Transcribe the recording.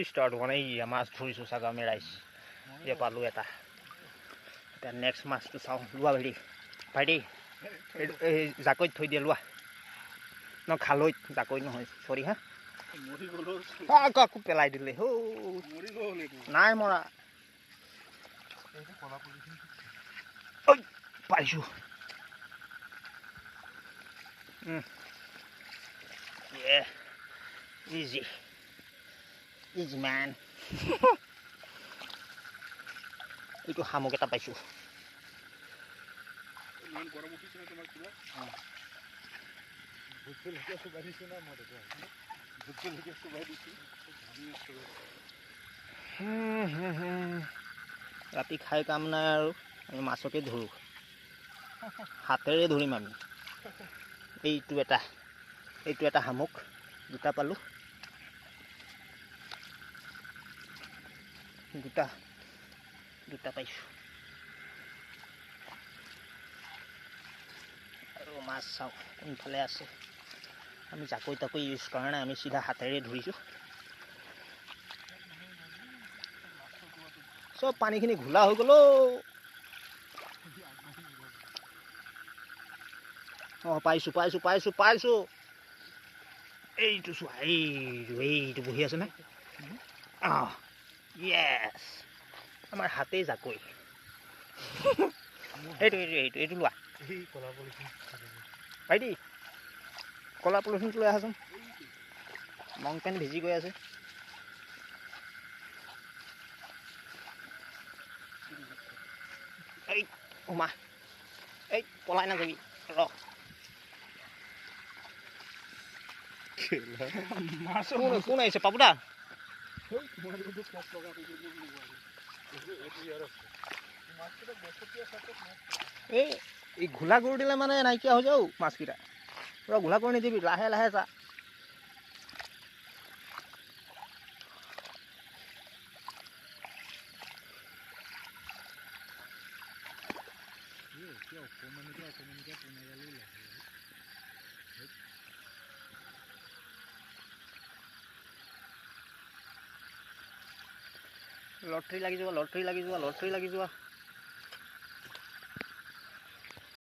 start হোৱা নাই মাছ ধৰিছোঁ চাগা আমি ৰাইজ যে পালোঁ এটা এতিয়া নেক্সট মাছটো চাওঁ লোৱা ভাইটি এই জাকৈত থৈ দিয়ে লোৱা ন খালৈত জাকৈ নহয় চৰি হা আকৌ পেলাই দিলে হৌ নাই মৰা পাইছোঁ ইজি ম্যান এইটো শামুক এটা পাইছোঁ ৰাতি খাই কাম নাই আৰু আমি মাছকে ধৰোঁ হাতেৰে ধৰিম আমি এইটো এটা শামুক দুটা পালোঁ দুটা পাইছোঁ আৰু মাছ চাওঁ কোনফালে আছে আমি জাকৈ তাকৈ ইউজ কৰা নাই আমি চিধা হাতেৰে ধৰিছোঁ চব পানীখিনি ঘোলা হৈ গ'ল অঁ পাইছোঁ এইটো চোৱা এইটো বহি আছে নে অঁ য়েছ আমাৰ হাতেই জাকৈ এইটো লোৱা ভাইটি কলা পলিথিনটো লৈ আহাচোন লং পেণ্ট ভিজি গৈ আছে এই উমা এই পলাই নাযাবি ৰ কোন আহিছে পাপুদা এই ঘোলা কৰি দিলে মানে নাইকিয়া হৈ যাও মাছকেইটা পুৰা ঘোলা কৰি নিদিবি লাহে লাহে যা লটাৰী লাগি যোৱা